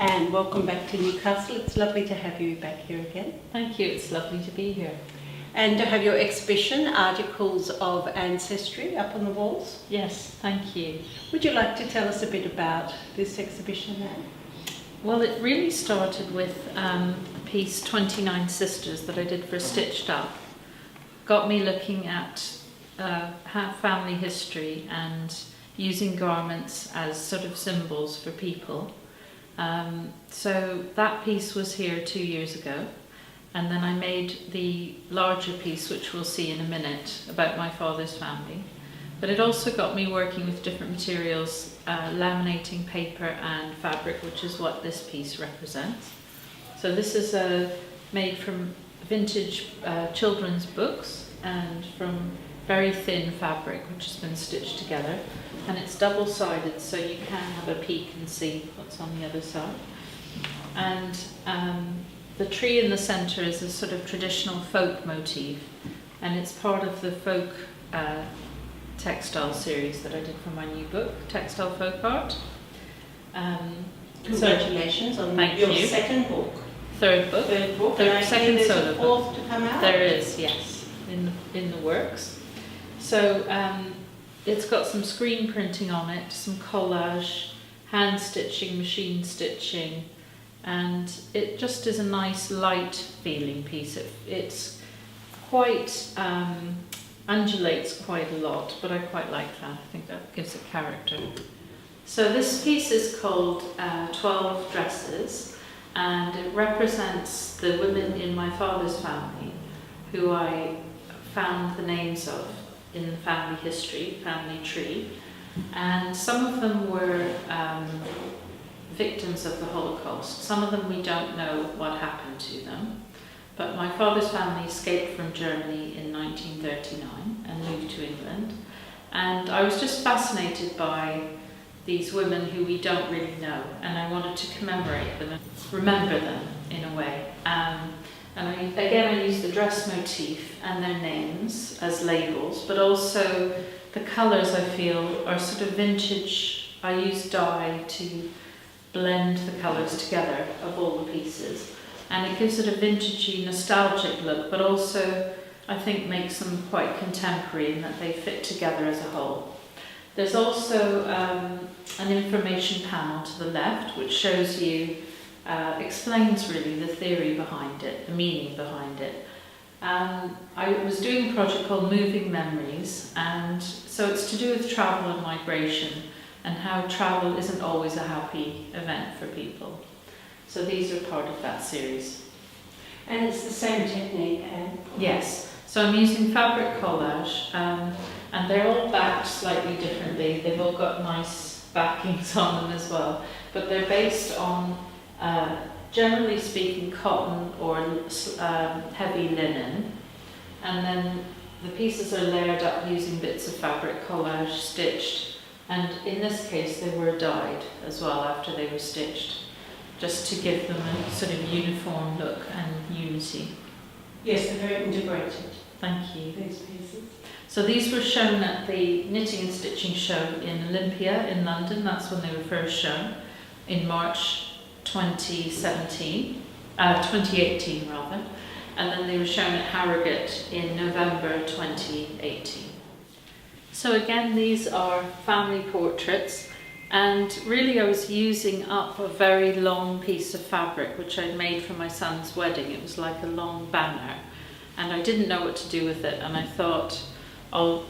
And welcome back to Newcastle. It's lovely to have you back here again. Thank you, it's lovely to be here. And to have your exhibition, Articles of Ancestry, up on the walls. Yes, thank you. Would you like to tell us a bit about this exhibition now? Well, it really started with the piece 29 Sisters that I did for Stitched Up. Got me looking at family history and using garments as sort of symbols for people. So that piece was here 2 years ago, and then I made the larger piece, which we'll see in a minute, about my father's family. But it also got me working with different materials, laminating paper and fabric, which is what this piece represents. So this is made from vintage children's books and from very thin fabric, which has been stitched together. And it's double-sided, so you can have a peek and see what's on the other side. And the tree in the centre is a sort of traditional folk motif, and it's part of the folk textile series that I did for my new book, Textile Folk Art. Congratulations on your second book. Third book. Second solo book. Fourth to come out? There is, yes, in the works. So it's got some screen printing on it, some collage, hand stitching, machine stitching, and it just is a nice light feeling piece. It's quite undulates quite a lot, but I quite like that. I think that gives it character. So this piece is called 12 Dresses, and it represents the women in my father's family who I found the names of in the family history, family tree, and some of them were victims of the Holocaust. Some of them we don't know what happened to them, but my father's family escaped from Germany in 1939 and moved to England, and I was just fascinated by these women who we don't really know, and I wanted to commemorate them and remember them in a way. And I use the dress motif and their names as labels, but also the colours I feel are sort of vintage. I use dye to blend the colours together of all the pieces, and it gives it a vintagey, nostalgic look, but also I think makes them quite contemporary in that they fit together as a whole. There's also an information panel to the left which shows you explains really the theory behind it, the meaning behind it. I was doing a project called Moving Memories, and so it's to do with travel and migration and how travel isn't always a happy event for people. So these are part of that series. And it's the same technique, Anne? Yes. So I'm using fabric collage, and they're all backed slightly differently. They've all got nice backings on them as well, but they're based on generally speaking cotton or heavy linen, and then the pieces are layered up using bits of fabric collage stitched, and in this case they were dyed as well after they were stitched, just to give them a sort of uniform look and unity. Yes, they're very integrated. Thank you. These pieces. So these were shown at the Knitting and Stitching Show in Olympia in London. That's when they were first shown, in March 2018 rather, and then they were shown at Harrogate in November 2018. So again, these are family portraits, and really I was using up a very long piece of fabric which I'd made for my son's wedding. It was like a long banner, and I didn't know what to do with it, and I thought I'll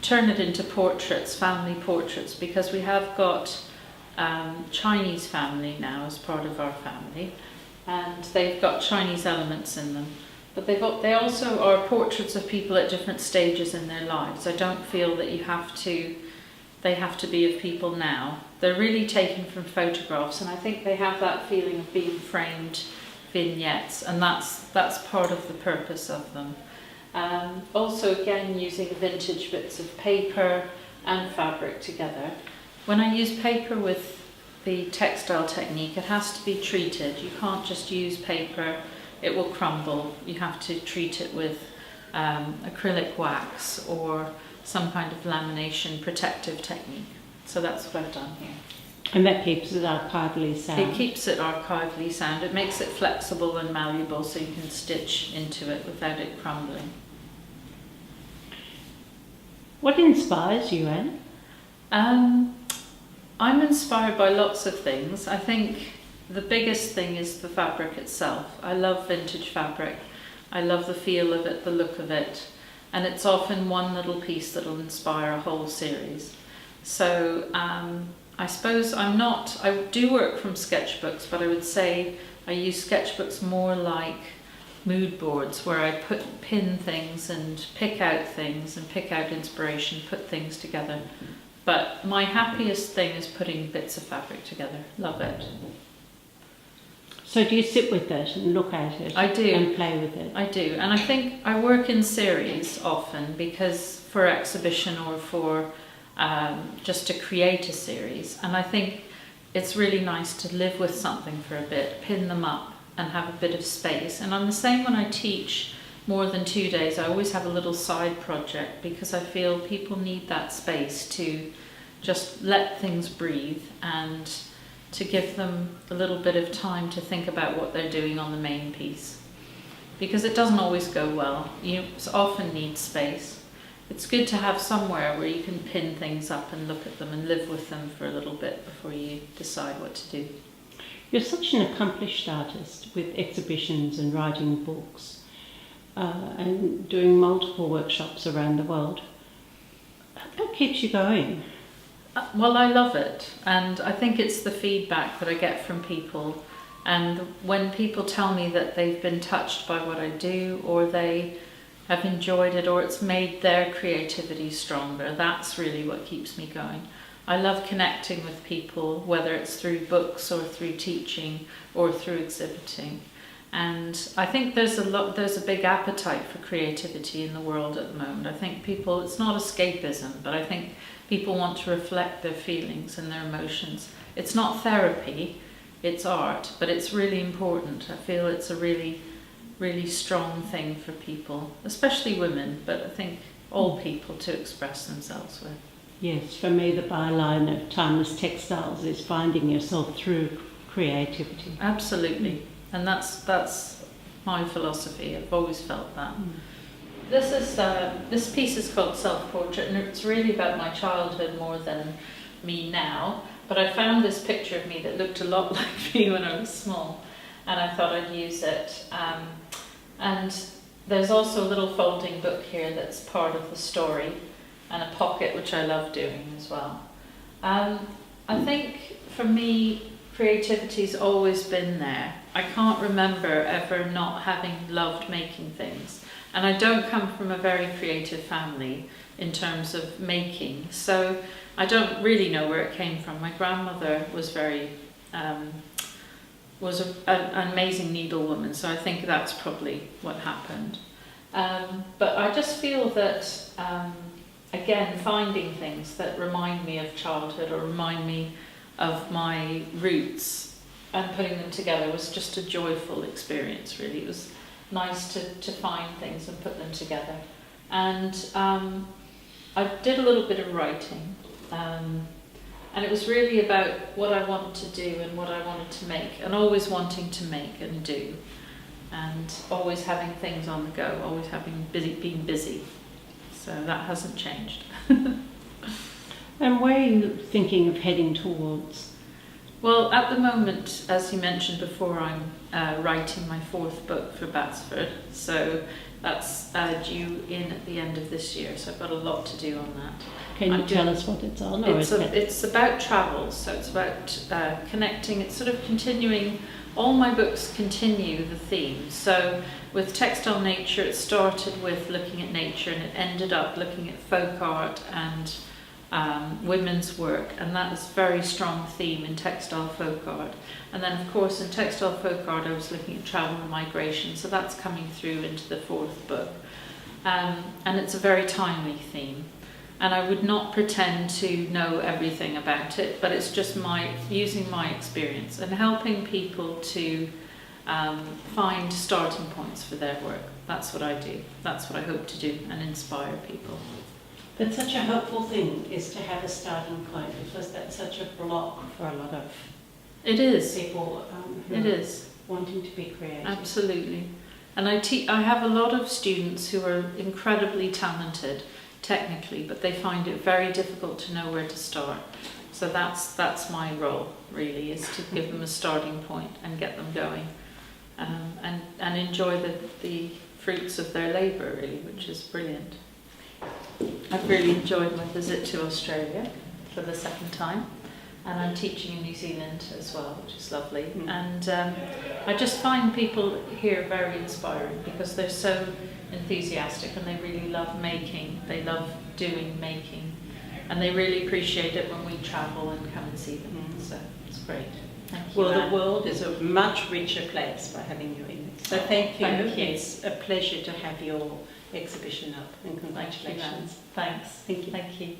turn it into portraits, family portraits, because we have got Chinese family now as part of our family, and they've got Chinese elements in them, but they also are portraits of people at different stages in their lives. I don't feel that they have to be of people now. They're really taken from photographs, and I think they have that feeling of being framed vignettes, and that's part of the purpose of them. Also again using vintage bits of paper and fabric together. When I use paper with the textile technique, it has to be treated. You can't just use paper, it will crumble. You have to treat it with acrylic wax or some kind of lamination protective technique. So that's what I've done here. And that keeps it archivally sound. It keeps it archivally sound. It makes it flexible and malleable so you can stitch into it without it crumbling. What inspires you, Anne? I'm inspired by lots of things. I think the biggest thing is the fabric itself. I love vintage fabric. I love the feel of it, the look of it. And it's often one little piece that'll inspire a whole series. So I suppose I do work from sketchbooks, but I would say I use sketchbooks more like mood boards, where I pin things and pick out things and pick out inspiration, put things together. But my happiest thing is putting bits of fabric together. Love it. So do you sit with it and look at it? I do. And play with it? I do. And I think I work in series often, because for exhibition or for just to create a series. And I think it's really nice to live with something for a bit, pin them up and have a bit of space. And I'm the same when I teach more than 2 days. I always have a little side project, because I feel people need that space to just let things breathe and to give them a little bit of time to think about what they're doing on the main piece. Because it doesn't always go well. You often need space. It's good to have somewhere where you can pin things up and look at them and live with them for a little bit before you decide what to do. You're such an accomplished artist, with exhibitions and writing books and doing multiple workshops around the world. What keeps you going? Well, I love it, and I think it's the feedback that I get from people, and when people tell me that they've been touched by what I do, or they have enjoyed it, or it's made their creativity stronger, that's really what keeps me going. I love connecting with people, whether it's through books or through teaching or through exhibiting. And I think there's a big appetite for creativity in the world at the moment. I think people, it's not escapism, but I think people want to reflect their feelings and their emotions. It's not therapy, it's art, but it's really important. I feel it's a really, really strong thing for people, especially women, but I think all people, to express themselves with. Yes, for me the byline of Timeless Textiles is finding yourself through creativity. Absolutely. And that's my philosophy. I've always felt that. This piece is called Self-Portrait, and it's really about my childhood more than me now. But I found this picture of me that looked a lot like me when I was small, and I thought I'd use it. And there's also a little folding book here that's part of the story, and a pocket, which I love doing as well. I think for me, creativity's always been there. I can't remember ever not having loved making things. And I don't come from a very creative family in terms of making, so I don't really know where it came from. My grandmother was an amazing needlewoman, so I think that's probably what happened. But I just feel that, again, finding things that remind me of childhood or remind me of my roots and putting them together was just a joyful experience, really. It was nice to find things and put them together. And I did a little bit of writing, and it was really about what I wanted to do and what I wanted to make, and always wanting to make and do, and always having things on the go, always being busy. So that hasn't changed. And where are you thinking of heading towards? Well, at the moment, as you mentioned before, I'm writing my 4th book for Batsford, so that's due in at the end of this year, so I've got a lot to do on that. Can you tell us what it's on? It's about travel, so it's about connecting, it's sort of continuing, all my books continue the theme. So with Textile Nature, it started with looking at nature, and it ended up looking at folk art and women's work, and that is a very strong theme in textile folk art. And then of course in textile folk art I was looking at travel and migration, so that's coming through into the 4th book, and it's a very timely theme, and I would not pretend to know everything about it, but it's just using my experience and helping people to find starting points for their work. That's what I do, that's what I hope to do, and inspire people. That's such a hopeful thing, is to have a starting point, because that's such a block for a lot of It is. people who It are is. wanting to be creative. Absolutely. And I have a lot of students who are incredibly talented technically, but they find it very difficult to know where to start. So that's my role, really, is to give them a starting point and get them going, and enjoy the fruits of their labour, really, which is brilliant. I've really enjoyed my visit to Australia for the second time, and I'm teaching in New Zealand as well, which is lovely. And I just find people here very inspiring, because they're so enthusiastic and they really love making, they love doing making, and they really appreciate it when we travel and come and see them. So it's great. Thank you. Well, Anne. the world is a much richer place by having you in it. So thank you. Thank you. It's a pleasure to have your exhibition up, and congratulations. Thanks. Thank you. Thank you.